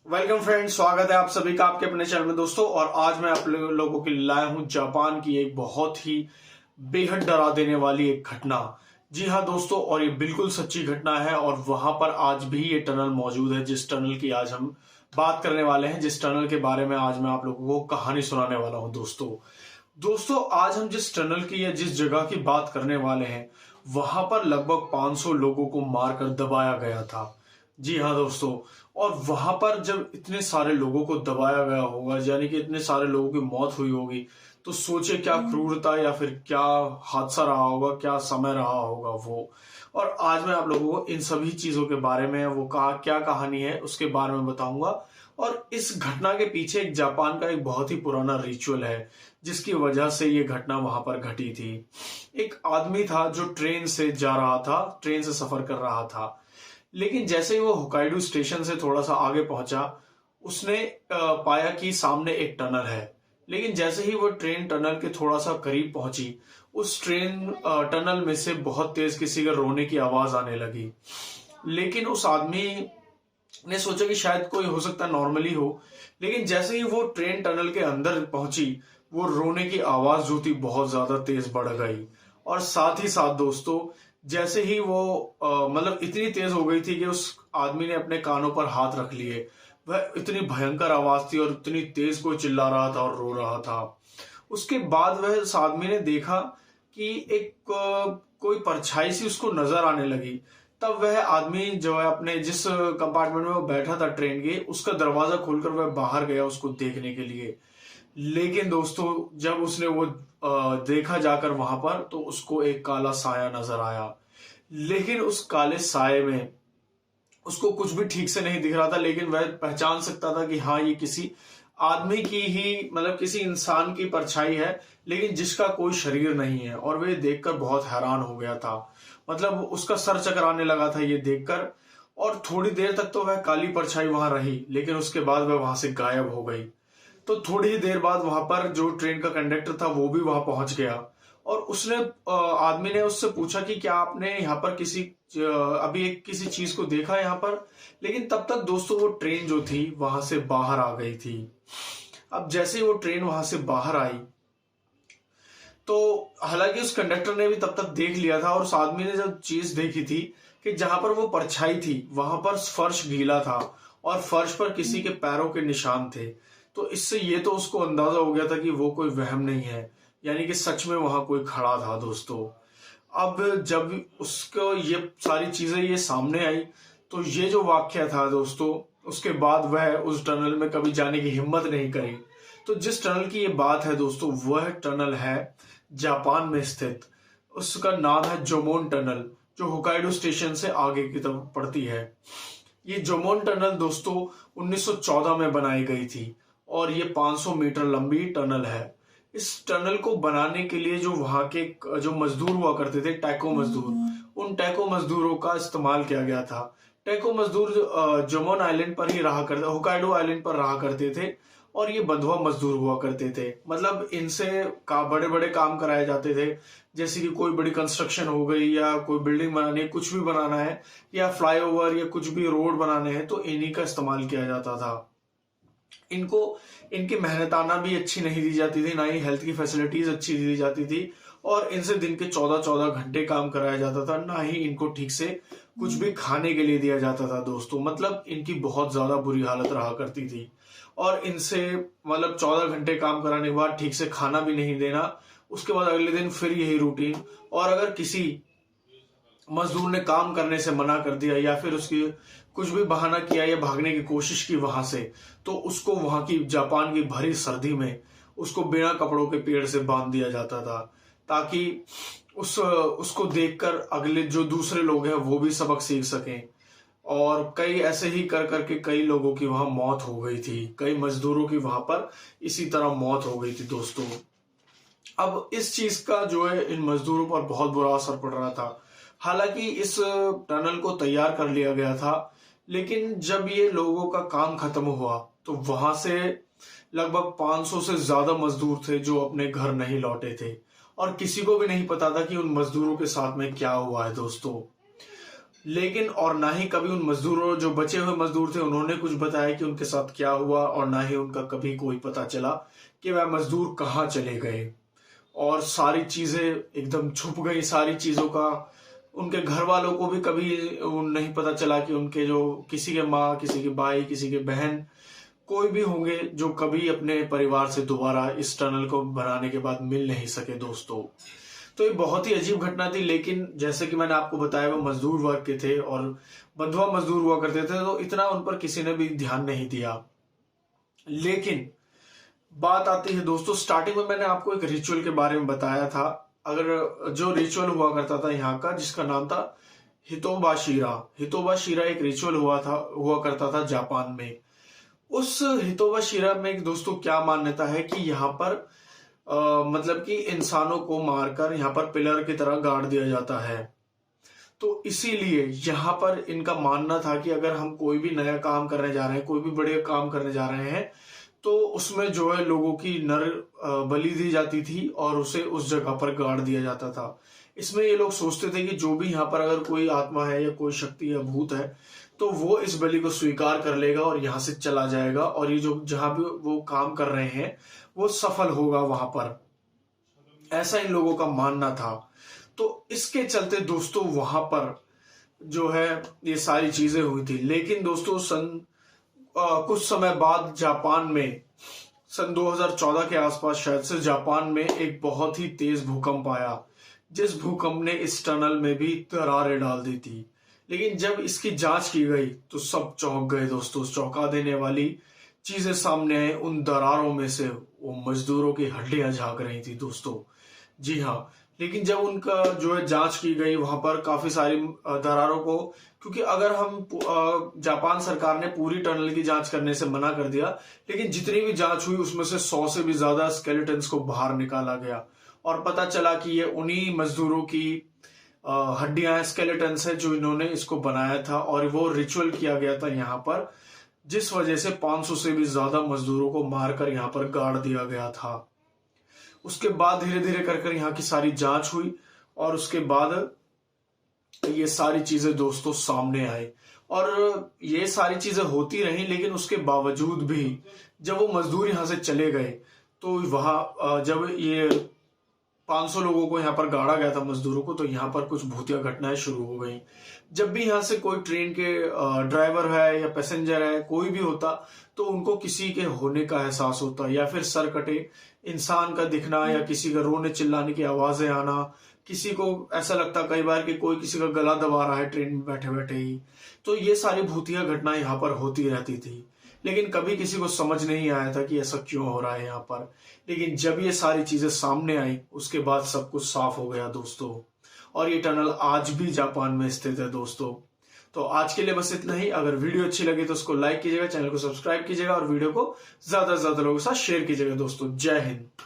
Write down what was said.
Welcome friends, स्वागत है आप सभी का आपके अपने चैनल में दोस्तों। और आज मैं आप लोगों के लिए लाया हूं जापान की एक बहुत ही बेहद डरा देने वाली एक घटना। जी हाँ दोस्तों, और ये बिल्कुल सच्ची घटना है और वहां पर आज भी ये टनल मौजूद है जिस टनल की आज हम बात करने वाले हैं, जिस टनल के बारे में आज मैं आप लोगों को कहानी सुनाने वाला हूं दोस्तों। दोस्तों, आज हम जिस टनल की या जिस जगह की बात करने वाले हैं वहां पर लगभग 500 लोगों को मारकर दबाया गया था। जी हाँ दोस्तों, और वहां पर जब इतने सारे लोगों को दबाया गया होगा, यानी कि इतने सारे लोगों की मौत हुई होगी, तो सोचे क्या क्रूरता या फिर क्या हादसा रहा होगा, क्या समय रहा होगा वो। और आज मैं आप लोगों को इन सभी चीजों के बारे में, वो क्या कहानी है उसके बारे में बताऊंगा। और इस घटना के पीछे एक जापान का एक बहुत ही पुराना रिचुअल है जिसकी वजह से ये घटना वहां पर घटी थी। एक आदमी था जो ट्रेन से जा रहा था, ट्रेन से सफर कर रहा था, लेकिन जैसे ही वो होकाइडो स्टेशन से थोड़ा सा आगे पहुंचा, उसने पाया कि सामने एक टनल है। लेकिन जैसे ही वो ट्रेन टनल के थोड़ा सा करीब पहुंची, उस ट्रेन टनल में से बहुत तेज किसी का रोने की आवाज आने लगी। लेकिन उस आदमी ने सोचा कि शायद कोई हो सकता है नॉर्मली हो, लेकिन जैसे ही वो ट्रेन टनल के अंदर पहुंची, वो रोने की आवाज जो थी बहुत ज्यादा तेज बढ़ गई। और साथ ही साथ दोस्तों, जैसे ही वो मतलब इतनी तेज हो गई थी कि उस आदमी ने अपने कानों पर हाथ रख लिए। वह इतनी भयंकर आवाज थी और इतनी तेज कोई चिल्ला रहा था और रो रहा था। उसके बाद वह उस आदमी ने देखा कि एक कोई परछाई सी उसको नजर आने लगी। तब वह आदमी जो है अपने जिस कंपार्टमेंट में वो बैठा था ट्रेन के, उसका दरवाजा खोलकर वह बाहर गया उसको देखने के लिए। लेकिन दोस्तों, जब उसने वो देखा जाकर वहां पर, तो उसको एक काला साया नजर आया। लेकिन उस काले साये में उसको कुछ भी ठीक से नहीं दिख रहा था, लेकिन वह पहचान सकता था कि हाँ, ये किसी आदमी की ही, मतलब किसी इंसान की परछाई है, लेकिन जिसका कोई शरीर नहीं है। और वह देखकर बहुत हैरान हो गया था, मतलब उसका सर चकराने लगा था ये देखकर। और थोड़ी देर तक तो वह काली परछाई वहां रही, लेकिन उसके बाद वह वहां से गायब हो गई। तो थोड़ी ही देर बाद वहां पर जो ट्रेन का कंडक्टर था वो भी वहां पहुंच गया। और उसने आदमी ने उससे पूछा कि क्या आपने यहाँ पर अभी एक किसी चीज को देखा यहाँ पर। लेकिन तब तक दोस्तों वो ट्रेन जो थी वहां से बाहर आ गई थी। अब जैसे ही वो ट्रेन वहां से बाहर आई, तो हालांकि उस कंडक्टर ने भी तब तक देख लिया था, और उस आदमी ने जब चीज देखी थी कि जहां पर वो परछाई थी वहां पर फर्श गीला था और फर्श पर किसी के पैरों के निशान थे। तो इससे ये तो उसको अंदाजा हो गया था कि वो कोई वहम नहीं है, यानी कि सच में वहां कोई खड़ा था दोस्तों। अब जब उसको ये सारी चीजें ये सामने आई, तो ये जो वाक्य था दोस्तों, उसके बाद वह उस टनल में कभी जाने की हिम्मत नहीं करी। तो जिस टनल की ये बात है दोस्तों, वह टनल है जापान में स्थित। उसका नाम है जोमोन टनल, जो होकाइडो स्टेशन से आगे की तरफ पड़ती है। ये जोमोन टनल दोस्तों 1914 में बनाई गई थी और ये 500 मीटर लंबी टनल है। इस टनल को बनाने के लिए जो वहां के जो मजदूर हुआ करते थे, टैको मजदूर, उन टैको मजदूरों का इस्तेमाल किया गया था। टैको मजदूर जोमोन आइलैंड पर ही रहा करते, होकाइडो आइलैंड पर रहा करते थे, और ये बंधुआ मजदूर हुआ करते थे। मतलब इनसे बड़े बड़े काम कराए जाते थे, जैसे कि कोई बड़ी कंस्ट्रक्शन हो गई, या कोई बिल्डिंग बनानी है, कुछ भी बनाना है, या फ्लाईओवर या कुछ भी रोड बनाने हैं, तो इन्हीं का इस्तेमाल किया जाता था। इनको इनकी मेहनताना भी अच्छी नहीं दी जाती थी, ना ही हेल्थ की फैसिलिटीज अच्छी दी जाती थी, और इनसे दिन के 14-14 घंटे काम कराया जाता था। ना ही इनको ठीक से कुछ भी खाने के लिए दिया जाता था दोस्तों। मतलब इनकी बहुत ज्यादा बुरी हालत रहा करती थी। और इनसे मतलब 14 घंटे काम कराने के बाद ठीक से खाना भी नहीं देना, उसके बाद अगले दिन फिर यही रूटीन। और अगर किसी मजदूर ने काम करने से मना कर दिया, या फिर उसकी कुछ भी बहाना किया या भागने की कोशिश की वहां से, तो उसको वहां की जापान की भरी सर्दी में उसको बिना कपड़ों के पेड़ से बांध दिया जाता था, ताकि उसको देखकर अगले जो दूसरे लोग हैं वो भी सबक सीख सकें। और कई ऐसे ही कर करके कई लोगों की वहां मौत हो गई थी, कई मजदूरों की वहां पर इसी तरह मौत हो गई थी दोस्तों। अब इस चीज का जो है इन मजदूरों पर बहुत बुरा असर पड़ रहा था। हालांकि इस टनल को तैयार कर लिया गया था, लेकिन जब ये लोगों का काम खत्म हुआ, तो वहां से लगभग 500 से ज्यादा मजदूर थे जो अपने घर नहीं लौटे थे, और किसी को भी नहीं पता था कि उन मजदूरों के साथ में क्या हुआ है दोस्तों। लेकिन और ना ही कभी उन मजदूरों, जो बचे हुए मजदूर थे, उन्होंने कुछ बताया कि उनके साथ क्या हुआ, और ना ही उनका कभी कोई पता चला कि वह मजदूर कहाँ चले गए। और सारी चीजें एकदम छुप गई, सारी चीजों का उनके घर वालों को भी कभी नहीं पता चला कि उनके जो किसी के माँ, किसी के भाई, किसी के बहन, कोई भी होंगे जो कभी अपने परिवार से दोबारा इस टनल को बनाने के बाद मिल नहीं सके दोस्तों। तो ये बहुत ही अजीब घटना थी। लेकिन जैसे कि मैंने आपको बताया, वो मजदूर वर्ग के थे और बंधुआ मजदूर हुआ करते थे, तो इतना उन पर किसी ने भी ध्यान नहीं दिया। लेकिन बात आती है दोस्तों, स्टार्टिंग में मैंने आपको एक रिचुअल के बारे में बताया था। अगर जो रिचुअल हुआ करता था यहाँ का, जिसका नाम था हितोबाशिरा। हितोबाशिरा एक रिचुअल हुआ करता था जापान में। उस हितोबाशिरा में दोस्तों क्या मान्यता है कि यहाँ पर मतलब कि इंसानों को मारकर यहाँ पर पिलर की तरह गाड़ दिया जाता है। तो इसीलिए यहाँ पर इनका मानना था कि अगर हम कोई भी नया काम करने जा रहे हैं, कोई भी बड़े काम करने जा रहे हैं, तो उसमें जो है लोगों की नर बलि दी जाती थी और उसे उस जगह पर गाड़ दिया जाता था। इसमें ये लोग सोचते थे कि जो भी यहाँ पर अगर कोई आत्मा है या कोई शक्ति या भूत है, तो वो इस बलि को स्वीकार कर लेगा और यहाँ से चला जाएगा, और ये जो जहां भी वो काम कर रहे हैं वो सफल होगा वहां पर। ऐसा इन लोगों का मानना था। तो इसके चलते दोस्तों वहां पर जो है ये सारी चीजें हुई थी। लेकिन दोस्तों कुछ समय बाद जापान में, सन 2014 के आसपास शायद से, जापान में एक बहुत ही तेज भूकंप आया, जिस भूकंप ने इस टनल में भी दरारें डाल दी थी। लेकिन जब इसकी जांच की गई तो सब चौंक गए दोस्तों। चौंका देने वाली चीजें सामने आई। उन दरारों में से वो मजदूरों की हड्डियां झांक रही थी दोस्तों। जी हाँ। लेकिन जब उनका जो है जांच की गई, वहां पर काफी सारी दरारों को, क्योंकि अगर हम जापान सरकार ने पूरी टनल की जांच करने से मना कर दिया, लेकिन जितनी भी जांच हुई उसमें से 100 से भी ज्यादा स्केलेटन्स को बाहर निकाला गया और पता चला कि ये उन्हीं मजदूरों की हड्डियां, स्केलेटन्स है जो इन्होंने इसको बनाया था। और वो रिचुअल किया गया था यहाँ पर, जिस वजह से 500 से भी ज्यादा मजदूरों को मारकर यहाँ पर गाड़ दिया गया था। उसके बाद धीरे धीरे कर यहाँ की सारी जांच हुई और उसके बाद ये सारी चीजें दोस्तों सामने आई। और ये सारी चीजें होती रही, लेकिन उसके बावजूद भी जब वो मजदूर यहाँ से चले गए, तो वहां जब ये 500 लोगों को यहाँ पर गाड़ा गया था, मजदूरों को, तो यहाँ पर कुछ भूतिया घटनाएं शुरू हो गई। जब भी यहाँ से कोई ट्रेन के ड्राइवर है या पैसेंजर है, कोई भी होता, तो उनको किसी के होने का एहसास होता, या फिर सर कटे इंसान का दिखना, या किसी का रोने चिल्लाने की आवाजें आना। किसी को ऐसा लगता कई बार कि कोई किसी का गला दबा रहा है ट्रेन में बैठे बैठे ही। तो ये सारी भूतिया घटनाएं यहाँ पर होती रहती थी। लेकिन कभी किसी को समझ नहीं आया था कि ऐसा क्यों हो रहा है यहाँ पर। लेकिन जब ये सारी चीजें सामने आई, उसके बाद सब कुछ साफ हो गया दोस्तों। और ये टनल आज भी जापान में स्थित है दोस्तों। तो आज के लिए बस इतना ही। अगर वीडियो अच्छी लगी तो उसको लाइक कीजिएगा, चैनल को सब्सक्राइब कीजिएगा और वीडियो को ज्यादा से ज्यादा लोगों के साथ शेयर कीजिएगा दोस्तों। जय हिंद।